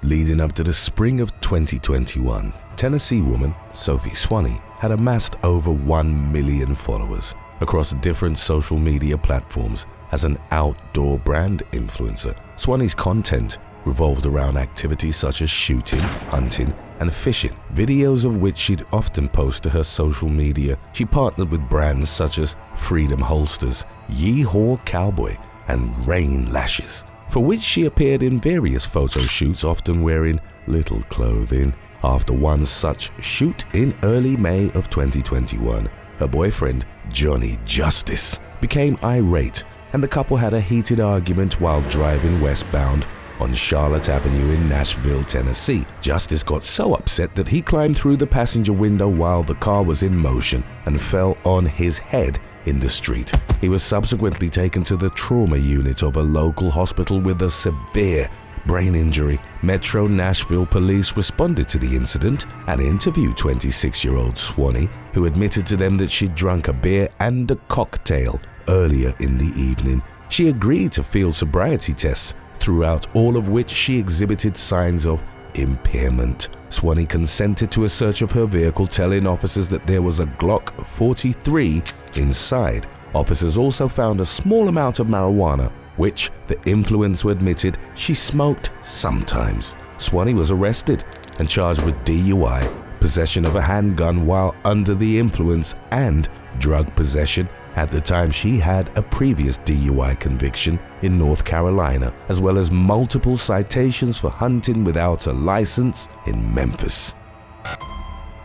Leading up to the spring of 2021, Tennessee woman Sophie Swan had amassed over 1 million followers across different social media platforms as an outdoor brand influencer. Swan's content revolved around activities such as shooting, hunting, and fishing, videos of which she'd often post to her social media. She partnered with brands such as Freedom Holsters, Yeehaw Cowboy, and Rain Lashes, for which she appeared in various photo shoots, often wearing little clothing. After one such shoot in early May of 2021, her boyfriend, Johnny Justice, became irate, and the couple had a heated argument while driving westbound on Charlotte Avenue in Nashville, Tennessee. Justice got so upset that he climbed through the passenger window while the car was in motion and fell on his head in the street. He was subsequently taken to the trauma unit of a local hospital with a severe brain injury. Metro Nashville police responded to the incident and interviewed 26-year-old Swan, who admitted to them that she'd drunk a beer and a cocktail earlier in the evening. She agreed to field sobriety tests, throughout all of which she exhibited signs of impairment. Swan consented to a search of her vehicle, telling officers that there was a Glock 43 inside. Officers also found a small amount of marijuana, which the influencer admitted she smoked sometimes. Swan was arrested and charged with DUI, possession of a handgun while under the influence, and drug possession. At the time, she had a previous DUI conviction in North Carolina, as well as multiple citations for hunting without a license in Memphis.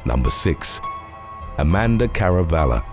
Number 6. Amanda Caraval.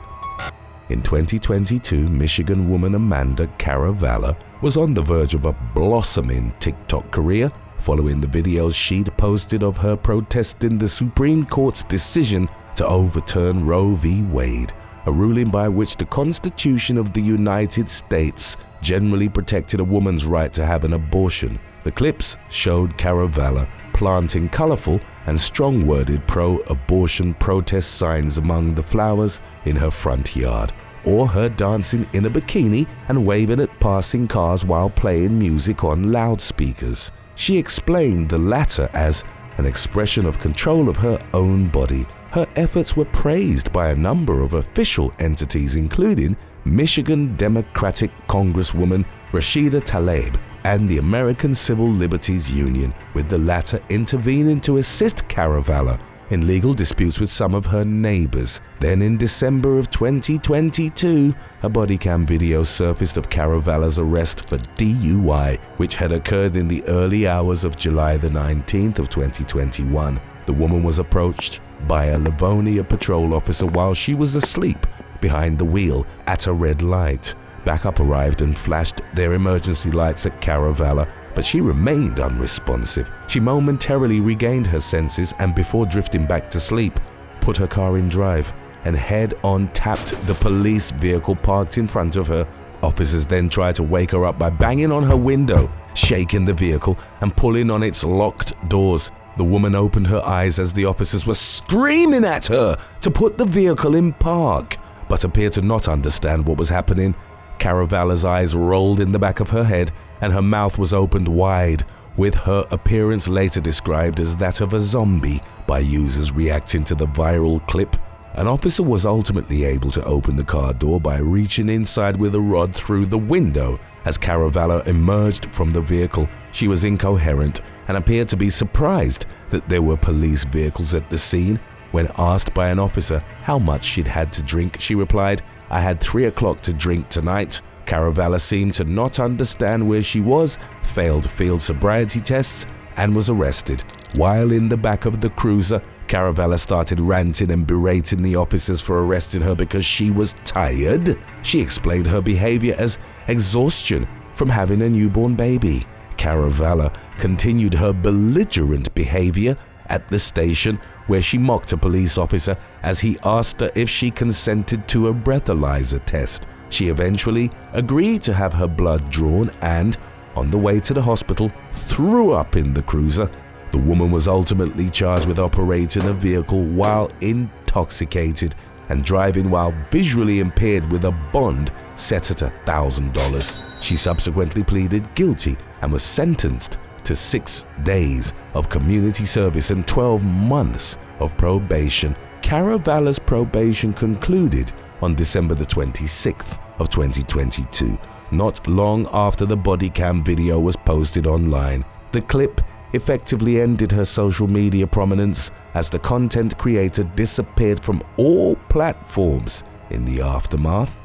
In 2022, Michigan woman Amanda Caraval was on the verge of a blossoming TikTok career following the videos she'd posted of her protesting the Supreme Court's decision to overturn Roe v. Wade, a ruling by which the Constitution of the United States generally protected a woman's right to have an abortion. The clips showed Caraval planting colorful and strong-worded pro-abortion protest signs among the flowers in her front yard, or her dancing in a bikini and waving at passing cars while playing music on loudspeakers. She explained the latter as an expression of control of her own body. Her efforts were praised by a number of official entities, including Michigan Democratic Congresswoman Rashida Tlaib and the American Civil Liberties Union, with the latter intervening to assist Caraval in legal disputes with some of her neighbors. Then in December of 2022, a body cam video surfaced of Caraval's arrest for DUI, which had occurred in the early hours of July the 19th of 2021. The woman was approached by a Livonia patrol officer while she was asleep behind the wheel at a red light. Backup arrived and flashed their emergency lights at Caraval, but she remained unresponsive. She momentarily regained her senses and, before drifting back to sleep, put her car in drive and head-on tapped the police vehicle parked in front of her. Officers then tried to wake her up by banging on her window, shaking the vehicle, and pulling on its locked doors. The woman opened her eyes as the officers were screaming at her to put the vehicle in park, but appeared to not understand what was happening. Caraval's eyes rolled in the back of her head and her mouth was opened wide, with her appearance later described as that of a zombie by users reacting to the viral clip. An officer was ultimately able to open the car door by reaching inside with a rod through the window. As Caraval emerged from the vehicle, she was incoherent and appeared to be surprised that there were police vehicles at the scene. When asked by an officer how much she'd had to drink, she replied, "I had 3 o'clock to drink tonight." Caraval seemed to not understand where she was, failed field sobriety tests, and was arrested. While in the back of the cruiser, Caraval started ranting and berating the officers for arresting her because she was tired. She explained her behavior as exhaustion from having a newborn baby. Caraval continued her belligerent behavior at the station, where she mocked a police officer as he asked her if she consented to a breathalyzer test. She eventually agreed to have her blood drawn and, on the way to the hospital, threw up in the cruiser. The woman was ultimately charged with operating a vehicle while intoxicated and driving while visually impaired, with a bond set at $1,000. She subsequently pleaded guilty and was sentenced to 6 days of community service and 12 months of probation. Caraval's probation concluded on December the 26th of 2022, not long after the body cam video was posted online. The clip effectively ended her social media prominence as the content creator disappeared from all platforms in the aftermath.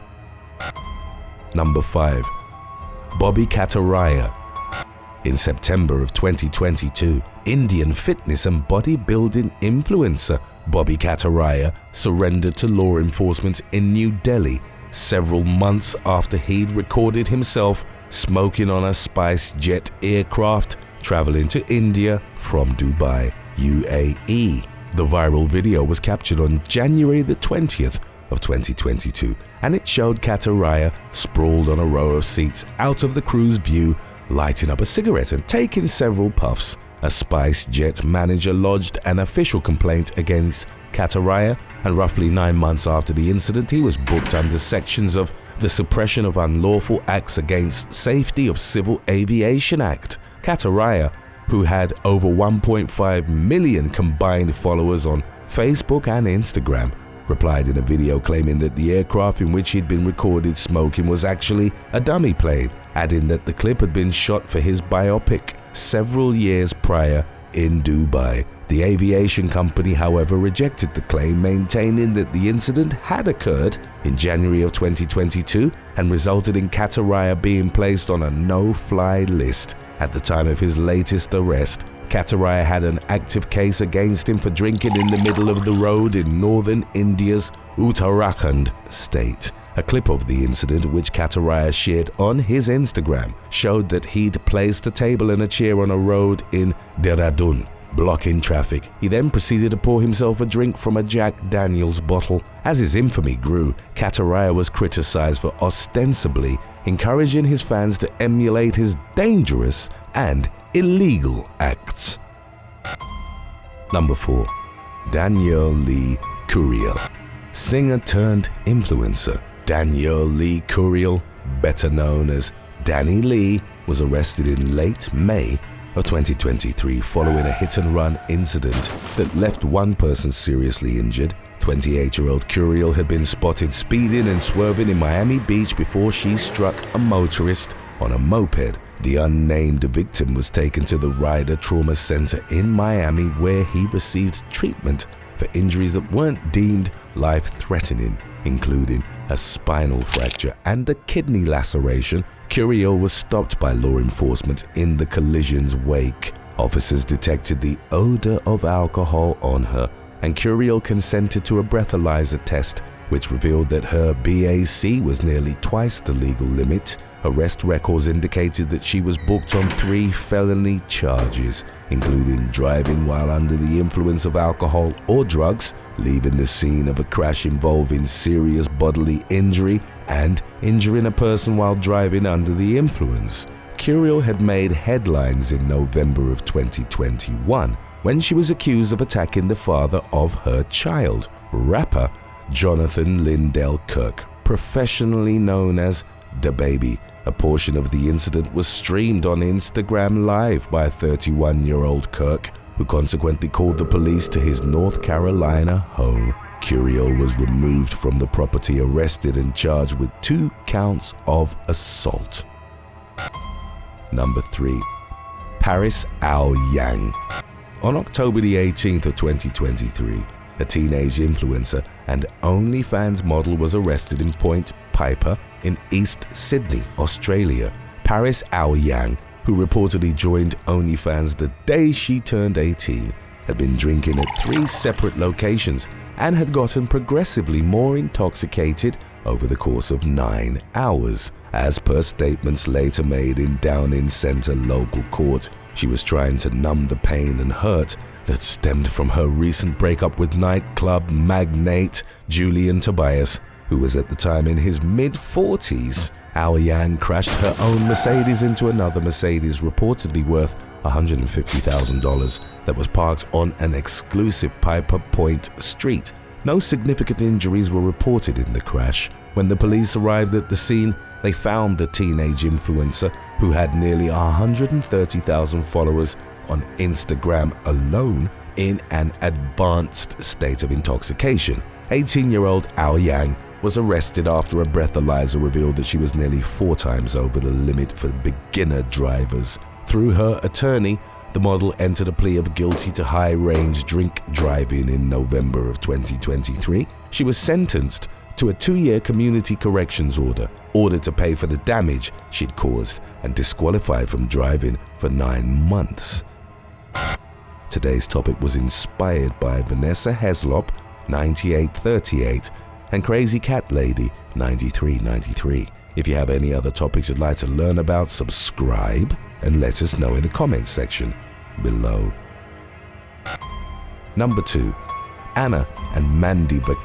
Number 5. Bobby Catarah. In September of 2022, Indian fitness and bodybuilding influencer Bobby Catarah surrendered to law enforcement in New Delhi several months after he'd recorded himself smoking on a SpiceJet aircraft traveling to India from Dubai, UAE. The viral video was captured on January the 20th of 2022, and it showed Catarah sprawled on a row of seats out of the crew's view, lighting up a cigarette and taking several puffs. A SpiceJet manager lodged an official complaint against Catarah, and roughly 9 months after the incident, he was booked under sections of the Suppression of Unlawful Acts Against Safety of Civil Aviation Act. Catarah, who had over 1.5 million combined followers on Facebook and Instagram, replied in a video claiming that the aircraft in which he'd been recorded smoking was actually a dummy plane, adding that the clip had been shot for his biopic several years prior in Dubai. The aviation company, however, rejected the claim, maintaining that the incident had occurred in January of 2022 and resulted in Catarah being placed on a no-fly list. At the time of his latest arrest, Catarah had an active case against him for drinking in the middle of the road in northern India's Uttarakhand state. A clip of the incident, which Catarah shared on his Instagram, showed that he'd placed a table and a chair on a road in Dehradun, blocking traffic. He then proceeded to pour himself a drink from a Jack Daniels bottle. As his infamy grew, Catarah was criticized for ostensibly encouraging his fans to emulate his dangerous and illegal acts. Number 4. Danielle Lee Kuel. Singer turned influencer Danielle Lee Kuel, better known as Danny Lee, was arrested in late May of 2023 following a hit-and-run incident that left one person seriously injured. 28-year-old Kuel had been spotted speeding and swerving in Miami Beach before she struck a motorist on a moped. The unnamed victim was taken to the Ryder Trauma Center in Miami, where he received treatment for injuries that weren't deemed life-threatening, including a spinal fracture and a kidney laceration. Kuel was stopped by law enforcement in the collision's wake. Officers detected the odor of alcohol on her, and Kuel consented to a breathalyzer test, which revealed that her BAC was nearly twice the legal limit. Arrest records indicated that she was booked on 3 felony charges, including driving while under the influence of alcohol or drugs, leaving the scene of a crash involving serious bodily injury, and injuring a person while driving under the influence. Kuel had made headlines in November of 2021 when she was accused of attacking the father of her child, rapper Jonathan Lindell Kirk, professionally known as Da Baby. A portion of the incident was streamed on Instagram Live by 31-year-old Kirk, who consequently called the police to his North Carolina home. Kuel was removed from the property, arrested and charged with 2 counts of assault. Number 3. Paris Ao-Yang. On October the 18th of 2023, a teenage influencer and OnlyFans model was arrested in Point Piper in East Sydney, Australia. Paris Ao-Yang, who reportedly joined OnlyFans the day she turned 18, had been drinking at 3 separate locations and had gotten progressively more intoxicated over the course of 9 hours. As per statements later made in Downing Centre local court, she was trying to numb the pain and hurt that stemmed from her recent breakup with nightclub magnate Julian Tobias, who was at the time in his mid-40s. Ao-Yang crashed her own Mercedes into another Mercedes reportedly worth $150,000 that was parked on an exclusive Piper Point street. No significant injuries were reported in the crash. When the police arrived at the scene, they found the teenage influencer, who had nearly 130,000 followers on Instagram alone, in an advanced state of intoxication. 18-year-old Ao Yang was arrested after a breathalyzer revealed that she was nearly 4 times over the limit for beginner drivers. Through her attorney, the model entered a plea of guilty to high-range drink driving in November of 2023. She was sentenced to a 2-year community corrections ordered to pay for the damage she'd caused, and disqualified from driving for 9 months. Today's topic was inspired by Vanessa Heslop, 9838, and Crazy Cat Lady, 9393. If you have any other topics you'd like to learn about, subscribe and let us know in the comments section below. Number 2. Anna and Mandy Vil.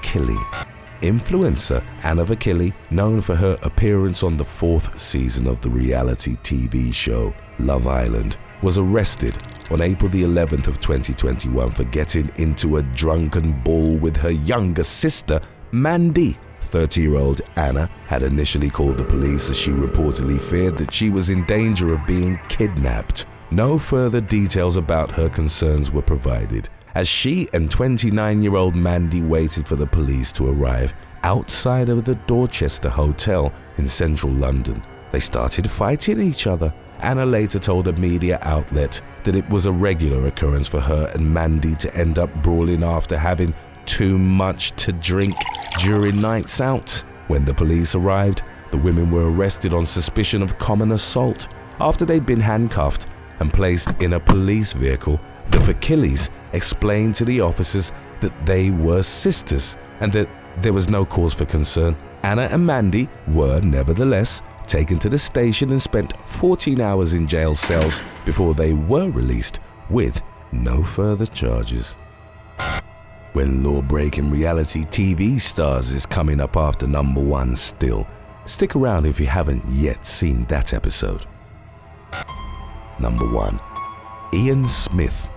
Influencer Anna Vil, known for her appearance on the 4th season of the reality TV show Love Island, was arrested on April the 11th of 2021 for getting into a drunken brawl with her younger sister, Mandy. 30-year-old Anna had initially called the police as she reportedly feared that she was in danger of being kidnapped. No further details about her concerns were provided, as she and 29-year-old Mandy waited for the police to arrive outside of the Dorchester Hotel in central London. They started fighting each other. Anna later told a media outlet that it was a regular occurrence for her and Mandy to end up brawling after having too much to drink during nights out. When the police arrived, the women were arrested on suspicion of common assault. After they'd been handcuffed and placed in a police vehicle, the Vikilis explained to the officers that they were sisters and that there was no cause for concern. Anna and Mandy were nevertheless taken to the station and spent 14 hours in jail cells before they were released with no further charges. When law-breaking reality TV stars is coming up after number 1 still, stick around if you haven't yet seen that episode. Number 1. Ian Smith.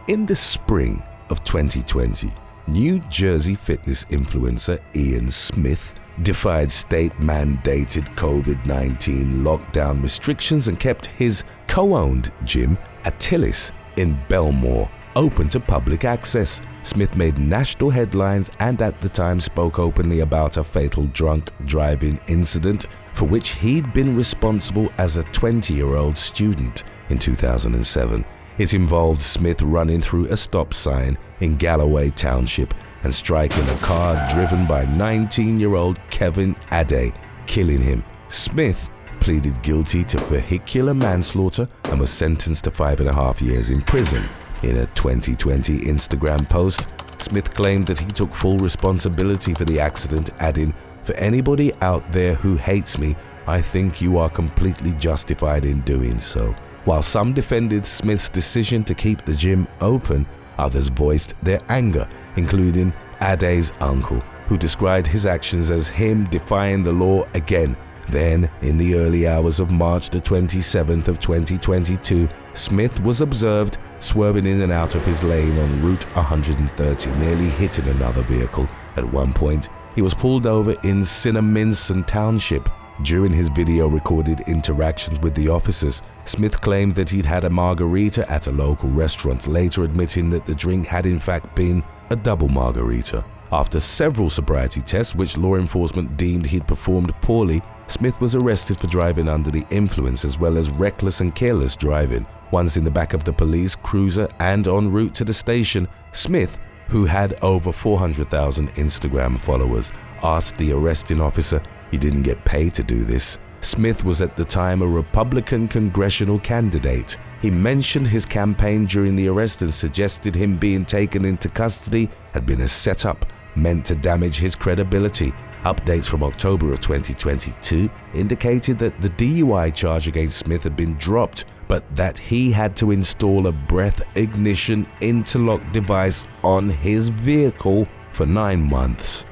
In the spring of 2020, New Jersey fitness influencer Ian Smith defied state-mandated COVID-19 lockdown restrictions and kept his co-owned gym, Atilis, in Belmore, open to public access. Smith made national headlines and at the time spoke openly about a fatal drunk driving incident for which he'd been responsible as a 20-year-old student in 2007. It involved Smith running through a stop sign in Galloway Township and striking a car driven by 19-year-old Kevin Ade, killing him. Smith pleaded guilty to vehicular manslaughter and was sentenced to 5.5 years in prison. In a 2020 Instagram post, Smith claimed that he took full responsibility for the accident, adding, "For anybody out there who hates me, I think you are completely justified in doing so." While some defended Smith's decision to keep the gym open, others voiced their anger, including Ade's uncle, who described his actions as him defying the law again. Then, in the early hours of March the 27th of 2022, Smith was observed swerving in and out of his lane on Route 130, nearly hitting another vehicle. At one point, he was pulled over in Cinnaminson Township. During his video-recorded interactions with the officers, Smith claimed that he'd had a margarita at a local restaurant, later admitting that the drink had in fact been a double margarita. After several sobriety tests, which law enforcement deemed he'd performed poorly, Smith was arrested for driving under the influence as well as reckless and careless driving. Once in the back of the police cruiser and en route to the station, Smith, who had over 400,000 Instagram followers, asked the arresting officer, "You didn't get paid to do this." Smith was at the time a Republican congressional candidate. He mentioned his campaign during the arrest and suggested him being taken into custody had been a setup meant to damage his credibility. Updates from October of 2022 indicated that the DUI charge against Smith had been dropped, but that he had to install a breath ignition interlock device on his vehicle for 9 months.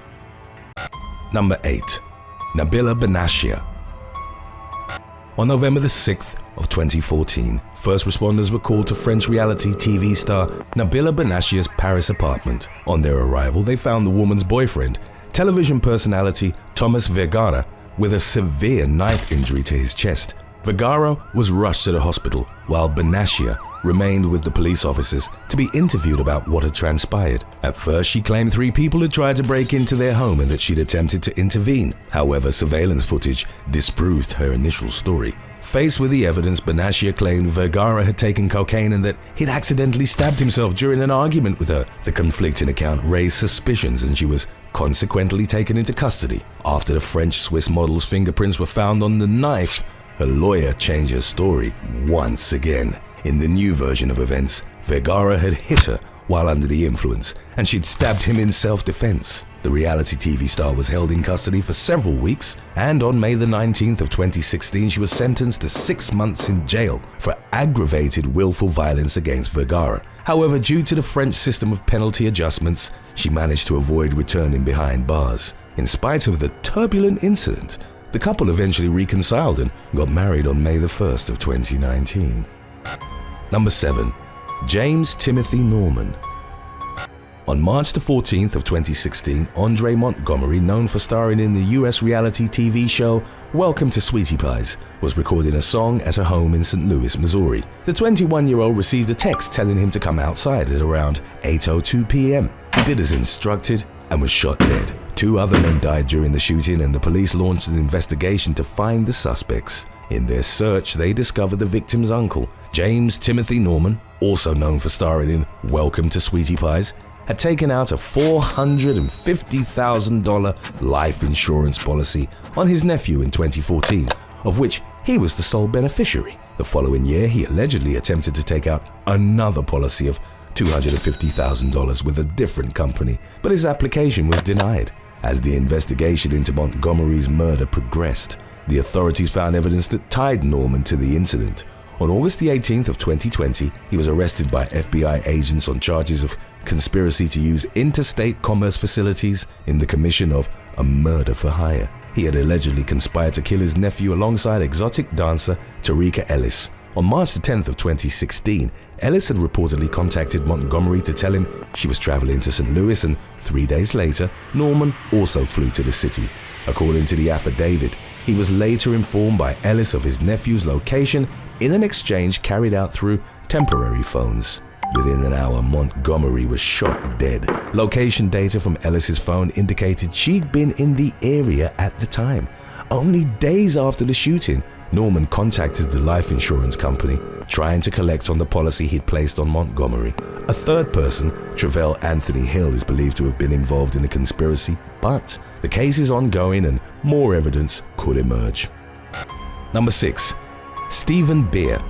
Number 8. Nabil Basia. On November the 6th of 2014, first responders were called to French reality TV star Nabil Basia's Paris apartment. On their arrival, they found the woman's boyfriend, television personality Thomas Vergara, with a severe knife injury to his chest. Vergara was rushed to the hospital, while Basia remained with the police officers to be interviewed about what had transpired. At first, she claimed 3 people had tried to break into their home and that she'd attempted to intervene. However, surveillance footage disproved her initial story. Faced with the evidence, Basia claimed Vergara had taken cocaine and that he'd accidentally stabbed himself during an argument with her. The conflicting account raised suspicions and she was consequently taken into custody. After the French-Swiss model's fingerprints were found on the knife, her lawyer changed her story once again. In the new version of events, Vergara had hit her while under the influence, and she'd stabbed him in self-defense. The reality TV star was held in custody for several weeks, and on May the 19th of 2016, she was sentenced to 6 months in jail for aggravated willful violence against Vergara. However, due to the French system of penalty adjustments, she managed to avoid returning behind bars. In spite of the turbulent incident, the couple eventually reconciled and got married on May the 1st of 2019. Number 7. James Timothy Norman. On March the 14th of 2016, Andre Montgomery, known for starring in the US reality TV show Welcome to Sweetie Pies, was recording a song at a home in St. Louis, Missouri. The 21-year-old received a text telling him to come outside at around 8:02 p.m. He did as instructed and was shot dead. 2 other men died during the shooting, and the police launched an investigation to find the suspects. In their search, they discovered the victim's uncle, James Timothy Norman, also known for starring in Welcome to Sweetie Pies, had taken out a $450,000 life insurance policy on his nephew in 2014, of which he was the sole beneficiary. The following year, he allegedly attempted to take out another policy of $250,000 with a different company, but his application was denied. As the investigation into Montgomery's murder progressed, the authorities found evidence that tied Norman to the incident. On August the 18th of 2020, he was arrested by FBI agents on charges of conspiracy to use interstate commerce facilities in the commission of a murder for hire. He had allegedly conspired to kill his nephew alongside exotic dancer Tarika Ellis. On March the 10th of 2016, Ellis had reportedly contacted Montgomery to tell him she was traveling to St. Louis, and 3 days later, Norman also flew to the city. According to the affidavit, he was later informed by Ellis of his nephew's location in an exchange carried out through temporary phones. Within an hour, Montgomery was shot dead. Location data from Ellis's phone indicated she'd been in the area at the time. Only days after the shooting, Norman contacted the life insurance company, trying to collect on the policy he'd placed on Montgomery. A third person, Travell Anthony Hill, is believed to have been involved in the conspiracy, but the case is ongoing and more evidence could emerge. Number 6. Stephen Beer.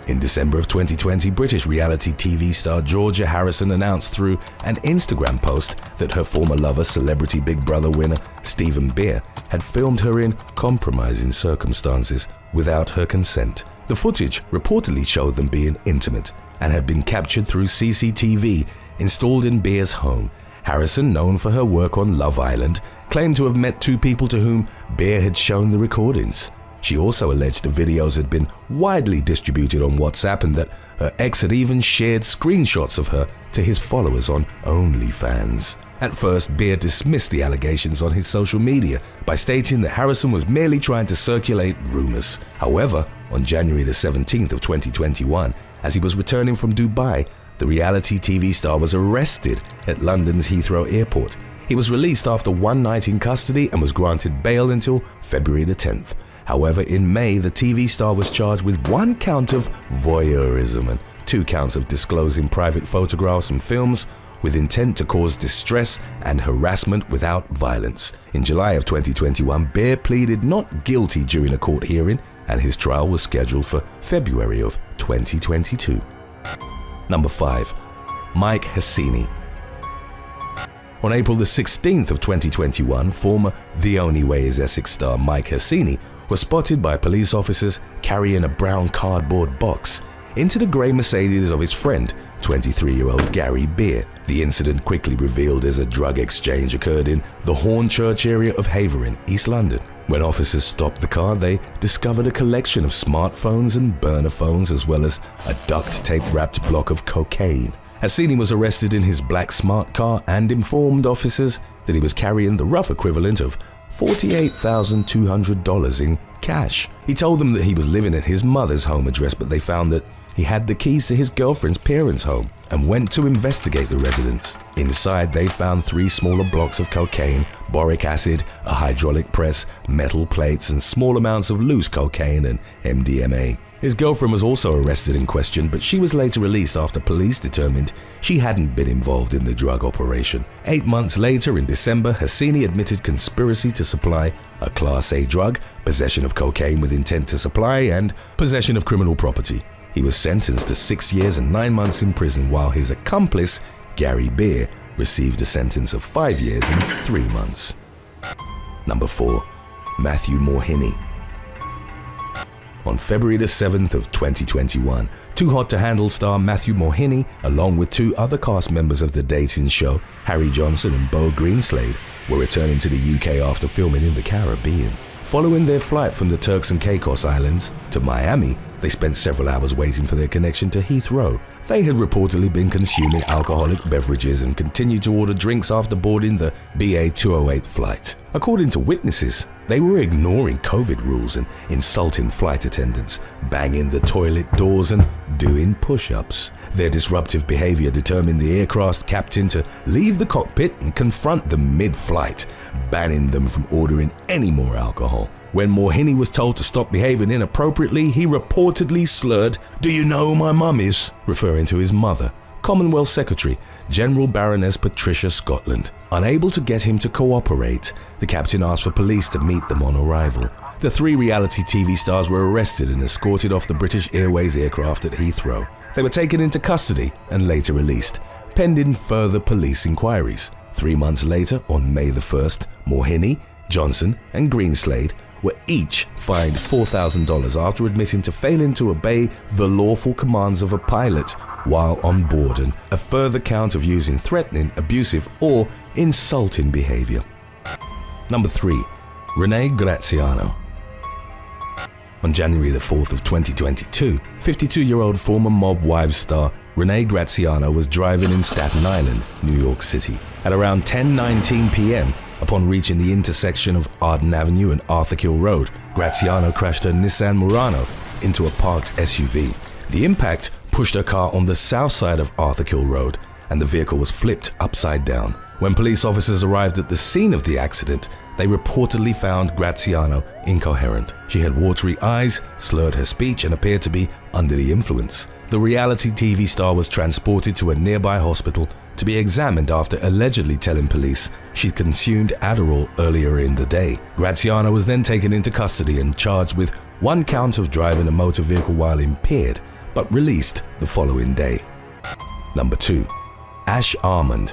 In December of 2020, British reality TV star Georgia Harrison announced through an Instagram post that her former lover, Celebrity Big Brother winner Stephen Beer, had filmed her in compromising circumstances without her consent. The footage reportedly showed them being intimate and had been captured through CCTV installed in Beer's home. Harrison, known for her work on Love Island, claimed to have met 2 people to whom Beer had shown the recordings. She also alleged the videos had been widely distributed on WhatsApp and that her ex had even shared screenshots of her to his followers on OnlyFans. At first, Beer dismissed the allegations on his social media by stating that Harrison was merely trying to circulate rumors. However, on January the 17th of 2021, as he was returning from Dubai, the reality TV star was arrested at London's Heathrow Airport. He was released after 1 night in custody and was granted bail until February the 10th. However, in May, the TV star was charged with 1 count of voyeurism and 2 counts of disclosing private photographs and films with intent to cause distress and harassment without violence. In July of 2021, Beer pleaded not guilty during a court hearing, and his trial was scheduled for February of 2022. Number 5. Mikehini. On April the 16th of 2021, former The Only Way is Essex star Mikehini was spotted by police officers carrying a brown cardboard box into the grey Mercedes of his friend, 23-year-old Gary Beer. The incident, quickly revealed as a drug exchange, occurred in the Hornchurch area of Havering, East London. When officers stopped the car, they discovered a collection of smartphones and burner phones, as well as a duct tape-wrapped block of cocaine. Hasini was arrested in his black smart car and informed officers that he was carrying the rough equivalent of $48,200 in cash. He told them that he was living at his mother's home address, but they found that he had the keys to his girlfriend's parents' home and went to investigate the residence. Inside, they found 3 smaller blocks of cocaine, boric acid, a hydraulic press, metal plates, and small amounts of loose cocaine and MDMA. His girlfriend was also arrested and questioned, but she was later released after police determined she hadn't been involved in the drug operation. 8 months later, in December, Hassini admitted conspiracy to supply a Class A drug, possession of cocaine with intent to supply, and possession of criminal property. He was sentenced to 6 years and 9 months in prison, while his accomplice, Gary Beer, received a sentence of 5 years and 3 months. Number 4. Matthew Morhini. On February the 7th of 2021, Too Hot to Handle star Matthew Morhini, along with 2 other cast members of the dating show, Harry Johnson and Beau Greenslade, were returning to the UK after filming in the Caribbean. Following their flight from the Turks and Caicos Islands to Miami, they spent several hours waiting for their connection to Heathrow. They had reportedly been consuming alcoholic beverages and continued to order drinks after boarding the BA208 flight. According to witnesses, they were ignoring COVID rules and insulting flight attendants, banging the toilet doors and doing push-ups. Their disruptive behavior determined the aircraft captain to leave the cockpit and confront them mid-flight, banning them from ordering any more alcohol. When Morhini was told to stop behaving inappropriately, he reportedly slurred, "Do you know who my mum is?" referring to his mother, Commonwealth Secretary, General Baroness Patricia Scotland. Unable to get him to cooperate, the captain asked for police to meet them on arrival. The 3 reality TV stars were arrested and escorted off the British Airways aircraft at Heathrow. They were taken into custody and later released, pending further police inquiries. 3 months later, on May the 1st, Morhini, Johnson, and Greenslade were each fined $4,000 after admitting to failing to obey the lawful commands of a pilot while on board, and a further count of using threatening, abusive, or insulting behavior. Number 3. Renee Graziano. On January the 4th of 2022, 52-year-old former Mob Wives star Renee Graziano was driving in Staten Island, New York City. At around 10:19 p.m., upon reaching the intersection of Arden Avenue and Arthur Kill Road, Graziano crashed her Nissan Murano into a parked SUV. The impact pushed her car on the south side of Arthur Kill Road, and the vehicle was flipped upside down. When police officers arrived at the scene of the accident, they reportedly found Graziano incoherent. She had watery eyes, slurred her speech, and appeared to be under the influence. The reality TV star was transported to a nearby hospital to be examined after allegedly telling police she'd consumed Adderall earlier in the day. Graziano was then taken into custody and charged with 1 count of driving a motor vehicle while impaired, but released the following day. Number 2. Ash Arman.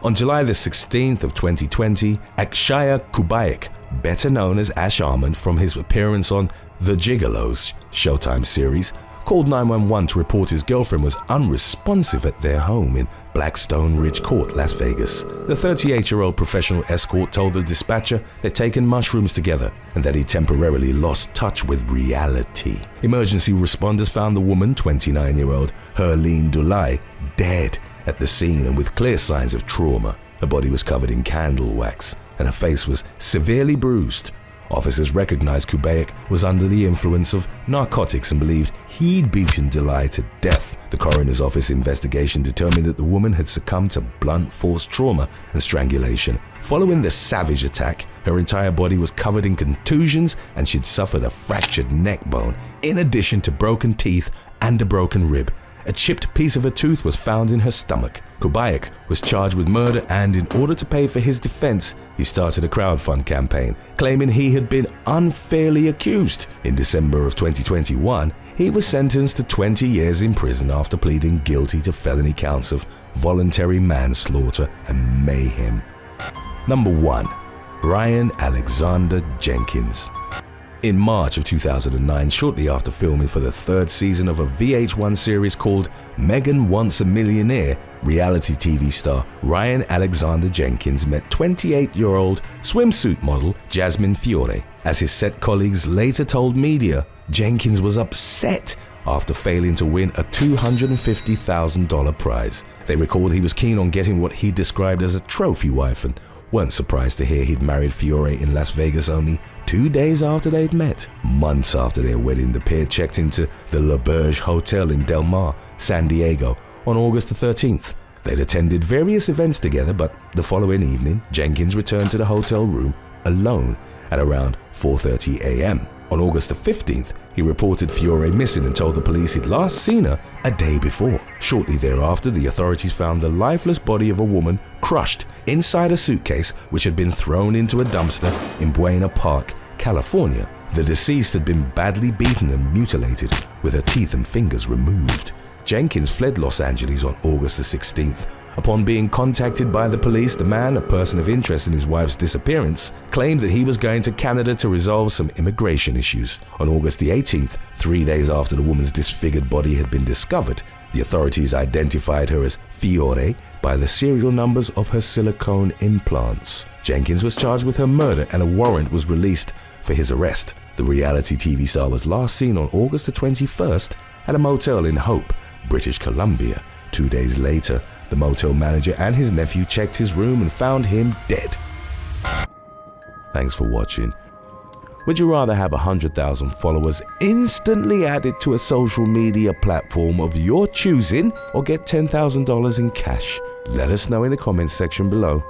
On July the 16th of 2020, Akshaya Kubaik, better known as Ash Arman from his appearance on The Gigolos Showtime series, called 911 to report his girlfriend was unresponsive at their home in Blackstone Ridge Court, Las Vegas. The 38-year-old professional escort told the dispatcher they'd taken mushrooms together and that he temporarily lost touch with reality. Emergency responders found the woman, 29-year-old Herline Dulai, dead at the scene and with clear signs of trauma. Her body was covered in candle wax and her face was severely bruised. Officers recognized Kubaik was under the influence of narcotics and believed he'd beaten Dulai to death. The coroner's office investigation determined that the woman had succumbed to blunt force trauma and strangulation. Following the savage attack, her entire body was covered in contusions and she'd suffered a fractured neck bone, in addition to broken teeth and a broken rib. A chipped piece of her tooth was found in her stomach. Kubaik was charged with murder and, in order to pay for his defense, he started a crowdfund campaign, claiming he had been unfairly accused. In December of 2021, he was sentenced to 20 years in prison after pleading guilty to felony counts of voluntary manslaughter and mayhem. Number 1. Ryan Alexander Jenkins. In March of 2009, shortly after filming for the 3rd season of a VH1 series called Megan Wants a Millionaire, reality TV star Ryan Alexander Jenkins met 28-year-old swimsuit model Jasmine Fiore. As his set colleagues later told media, Jenkins was upset after failing to win a $250,000 prize. They recalled he was keen on getting what he described as a trophy wife and weren't surprised to hear he'd married Fiore in Las Vegas only 2 days after they'd met. Months after their wedding, the pair checked into the La Berge Hotel in Del Mar, San Diego, on August the 13th. They'd attended various events together, but the following evening, Jenkins returned to the hotel room alone at around 4:30 a.m. On August the 15th, he reported Fiore missing and told the police he'd last seen her a day before. Shortly thereafter, the authorities found the lifeless body of a woman crushed inside a suitcase which had been thrown into a dumpster in Buena Park, California. The deceased had been badly beaten and mutilated, with her teeth and fingers removed. Jenkins fled Los Angeles on August the 16th. Upon being contacted by the police, the man, a person of interest in his wife's disappearance, claimed that he was going to Canada to resolve some immigration issues. On August the 18th, 3 days after the woman's disfigured body had been discovered, the authorities identified her as Fiore by the serial numbers of her silicone implants. Jenkins was charged with her murder and a warrant was released for his arrest. The reality TV star was last seen on August the 21st at a motel in Hope, British Columbia. 2 days later, the motel manager and his nephew checked his room and found him dead. Thanks for watching. Would you rather have 100,000 followers instantly added to a social media platform of your choosing or get $10,000 in cash? Let us know in the comments section below.